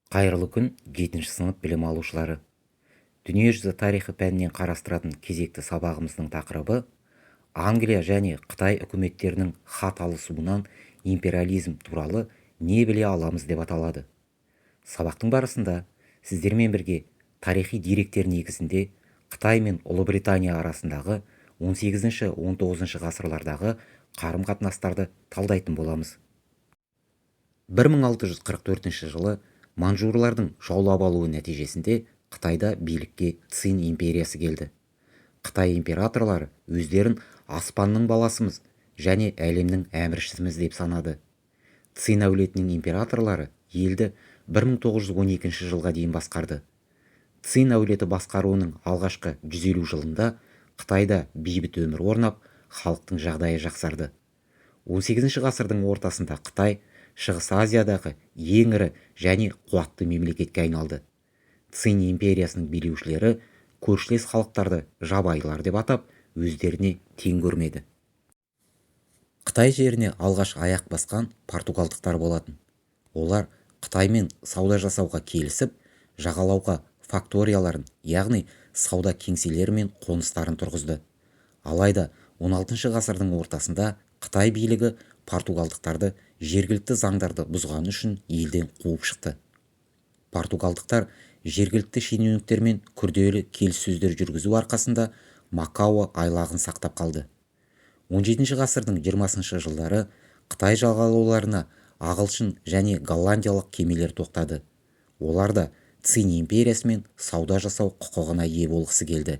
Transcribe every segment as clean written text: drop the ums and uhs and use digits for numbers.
Қайырлы күн, 7-ші сынып білім алушылары. Дүниежүзі тарихы пәнінен қарастыратын кезекті сабағымыздың тақырыбы Англия және Қытай үкіметтерінің хат алысуынан империализм туралы не біле аламыз деп аталады. Сабақтың барысында сіздермен бірге тарихи деректер негізінде Қытай мен Ұлыбритания арасындағы 18-19 ғасырлардағы қарым-қатынастарды талдайтын боламыз. 1644 жылы манжурлардың жаулап алуы нәтижесінде Қытайда билікке Цин империясы келді. Қытай императорлары өздерін аспанның баласымыз және әлемнің әміршісіміз деп санады. Цин әулетінің императорлары елді 1912 жылға дейін басқарды. Цин әулеті басқаруының алғашқы 150 жылында Қытайда бейбіт өмір орнап, халықтың жағдайы жақсарды. 18 ғасырдың ортасында Қытай Шығыс Азиядағы ең ірі және қуатты мемлекетке айналды. Цин империясының билеушілері көршілес халықтарды жабайылар деп атап, өздеріне тең көрмеді. Қытай жеріне алғаш аяқ басқан португалдықтар болатын. Олар Қытаймен сауда жасауға келісіп, жағалауға факторияларын, яғни сауда кеңселері мен қоныстарын тұрғызды. Алайда 16 ғасырдың ортасында Қытай билігі португалдықтарды жергілікті заңдарды бұзғаны үшін елден қуып шықты. Португалдықтар жергілікті шенеуніктермен күрделі келіссөздер жүргізу арқасында Макао айлағын сақтап қалды. 17 ғасырдың 20 жылдары Қытай жағалауларына ағылшын және голландиялық кемелер тоқтады. Олар да Цин империясымен сауда жасау құқығына ие болғысы келді.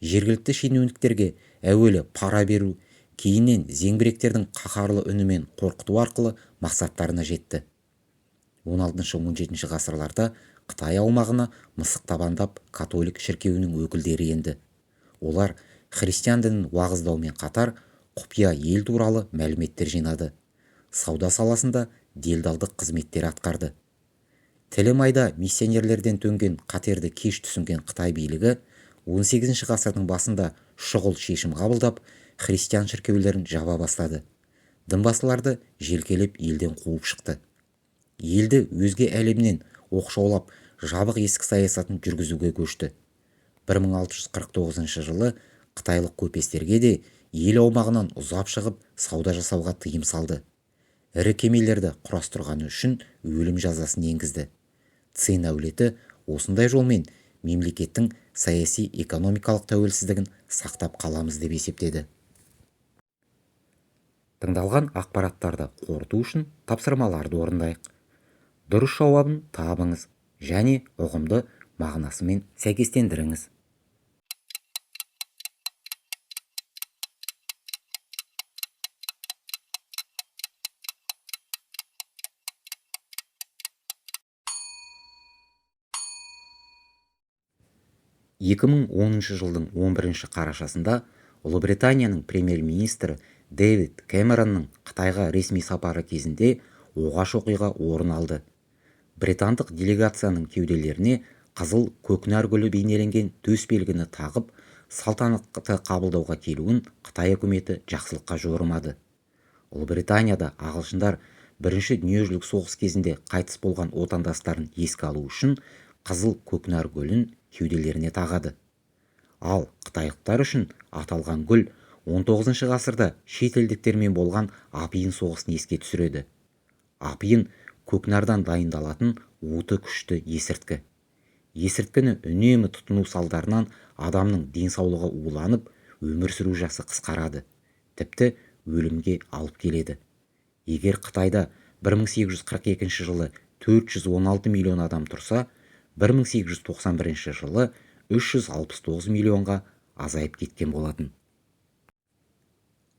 Жергілікті шенеуніктерге әуелі пара беру, кейіннен зеңбіректердің қаһарлы үнімен қорқыту арқылы мақсаттарына жетті. 16-17 ғасырларда Қытай аумағына мысық табандап католик шіркеуінің өкілдері енді. Олар христиан дінін уағыздаумен қатар құпия ел туралы мәліметтер жинады. Сауда саласында делдалдық қызметтер атқарды. Тілі майда миссионерлерден төнген қатерді кеш түсінген Қытай билігі 18 ғасырдың басында шұғыл шешім қабылдап, христиан шіркеулерін жаба бастады. Дінбасыларды желкелеп елден қуып шықты. Елді өзге әлемнен оқшаулап, жабық есік саясатын жүргізуге көшті. 1649 жылы қытайлық көпестерге де ел аумағынан ұзап шығып, сауда жасауға тыйым салды. Ірі кемелерді құрастырғаны үшін өлім жазасын енгізді. Цин әулеті осындай жолмен мемлекеттің саяси-экономикалық тәуелсіздігін сақтап қаламыз деп есептеді. Тыңдалған ақпараттарды қорыту үшін тапсырмаларды орындайық. Дұрыс жауабын табыңыз және ұғымды мағынасымен сәйкестендіріңіз. жылдың 11 қарашасында Ұлыбританияның премьер-министрі Дэвид Кэмеронның Қытайға ресми сапары кезінде оғаш оқиға орын алды. Британдық делегацияның кеуделеріне қызыл көкнәр гүлі бейнеленген төс белгіні тағып, салтанатты қабылдауға келуін Қытай үкіметі жақсылыққа жорымады. Ұлыбританияда ағылшындар Бірінші дүниежүзілік соғыс кезінде қайтыс болған отандастарын еске алу үшін қызыл көкнәр гүлін кеуделеріне тағады. Ал қытайлықтар үшін аталған гүл 19 ғасырда шетелдіктермен болған апиын соғысын еске түсіреді. Апиын көкнәрдан дайындалатын уыты күшті есірткі. Есірткіні үнемі тұтыну салдарынан адамның денсаулығы уланып, өмір сүру жасы қысқарады, тіпті өлімге алып келеді. Егер Қытайда 1842 жылы 416 миллион адам тұрса, 1891 жылы 369 миллионға азайып кеткен болатын.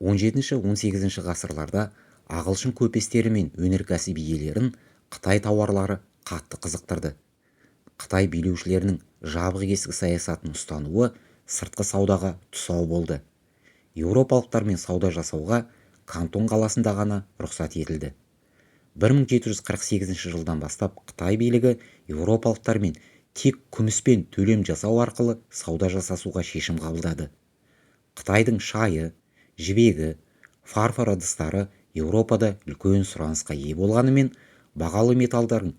17-18 ғасырларда ағылшын көпестері мен өнеркәсіп иелерін Қытай тауарлары қатты қызықтырды. Қытай билеушілерінің жабық есік саясатын ұстануы сыртқы саудаға тұсау болды. Еуропалықтармен сауда жасауға Кантон қаласында ғана рұқсат етілді. 1748 жылдан бастап Қытай билігі еуропалықтармен тек күміспен төлем жасау арқылы сауда жасасуға шешім қабылдады. Қытайдың шайы, жібегі, фарфор ыдыстары Еуропада үлкен сұранысқа ие болғанымен, бағалы металдардың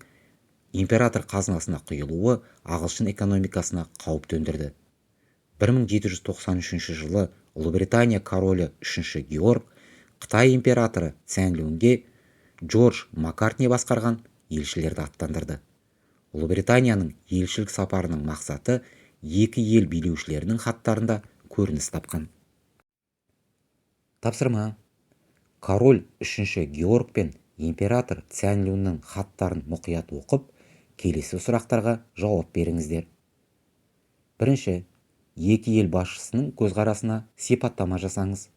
император қазынасына құйылуы ағылшын экономикасына қауіп төндірді. 1793 жылы Ұлыбритания королі 3 Георг Қытай императоры Цзянь Луньге Джордж Маккартни басқарған елшілерді аттандырды. Ұлыбританияның елшілік сапарының мақсаты екі ел билеушілерінің хаттарында көрініс тапқан. Тапсырма. Король 3 Георг пен император Цзянь Луньнің хаттарын мұқият оқып, келесі сұрақтарға жауап беріңіздер. Бірінші, екі ел басшысының көзқарасына сипаттама жасаңыз.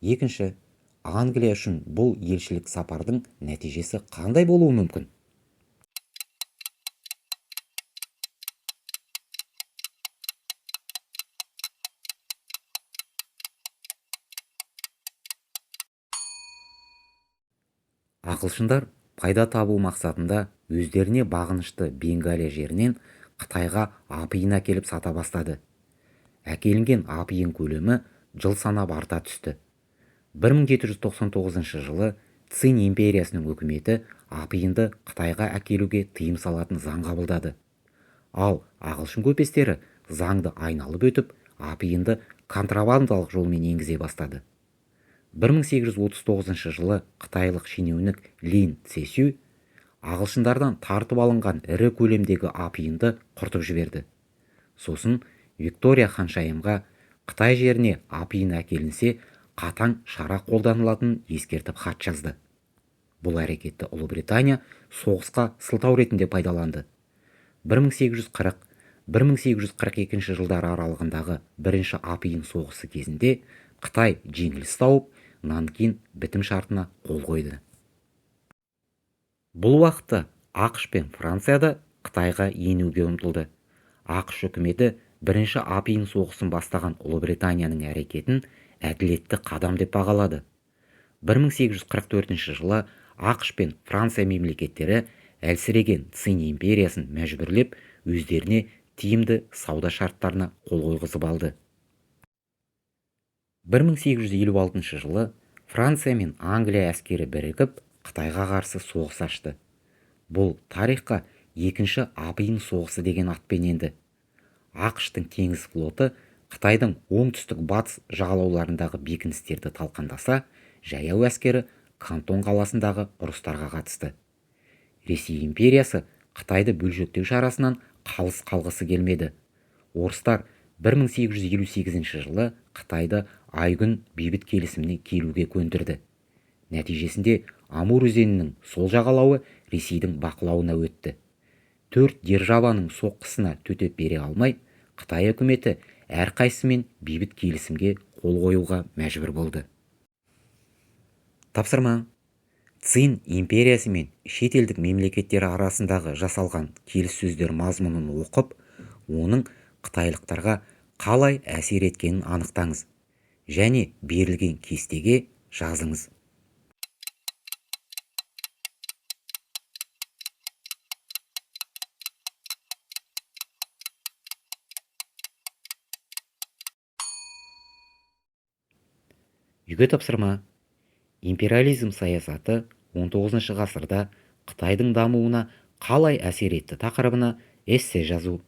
Екінші, Англия үшін бұл елшілік сапардың нәтижесі қандай болуы мүмкін? Ағылшындар пайда табу мақсатында өздеріне бағынышты Бенгалия жерінен Қытайға апиын әкеліп сата бастады. Әкелінген апиын көлемі жыл санап арта түсті. 1799 жылы Цинь империясының үкіметі апиынды Қытайға әкелуге тыйым салатын заң қабылдады. Ал ағылшын көпестері заңды айналып өтіп, апиынды контрабандалық жолмен енгізе бастады. 1839 жылы қытайлық шенеунік Лин Цзесю ағылшындардан тартып алынған ірі көлемдегі апиынды құртып жіберді. Сосын Виктория ханшайымға Қытай жеріне апиын әкелінсе, қатаң шара қолданылатынын ескертіп хат жазды. Бұл әрекетті Ұлыбритания соғысқа сылтау ретінде пайдаланды. 1840-1842 жылдар аралығындағы бірінші апиын соғысы кезінде Қытай жеңіліс тауып, Нанкин бітім шартына қол қойды. Бұл уақытта ақш пен Францияда Қытайға енуге ұмтылды. ақш үкіметі бірінші апиын соғысын бастаған Ұлыбританияның әрекетін әділетті қадам деп бағалады. 1844 жылы ақш пен Франция мемлекеттері әлсіреген Цинь империясын мәжбүрлеп, өздеріне тиімді сауда шарттарына қол қойғызып алды. 1856 жылы Франция мен Англия әскері бірігіп, Қытайға қарсы соғыс ашты. Бұл тарихқа екінші апиын соғысы деген атпен енді. ақш-тың теңіз флоты Қытайдың оңтүстік-батыс жағалауларындағы бекіністерді талқандаса, жаяу әскері Кантон қаласындағы ұрыстарға қатысты. Ресей империясы Қытайды бөлшектеу шарасынан қалыс қалғысы келмеді. Орыстар 1858 жылы Қытайды Айгүн бейбіт келісіміне келуге көндірді. Нәтижесінде Амур өзенінің сол жағалауы Ресейдің бақылауына өтті. 4 державаның соққысына төтеп бере алмай, Қытай үкіметі әрқайсымен бейбіт келісімге қол қоюға мәжбүр болды. Тапсырма. Цинь империясы мен шетелдік мемлекеттер арасындағы жасалған келіссөздер мазмұнын оқып, оның қытайлықтарға қалай әсер еткенін анықтаңыз және берілген кестеге жазыңыз. Үйге тапсырма. Империализм саясаты 19 ғасырда Қытайдың дамуына қалай әсер етті тақырыбына эссе жазу.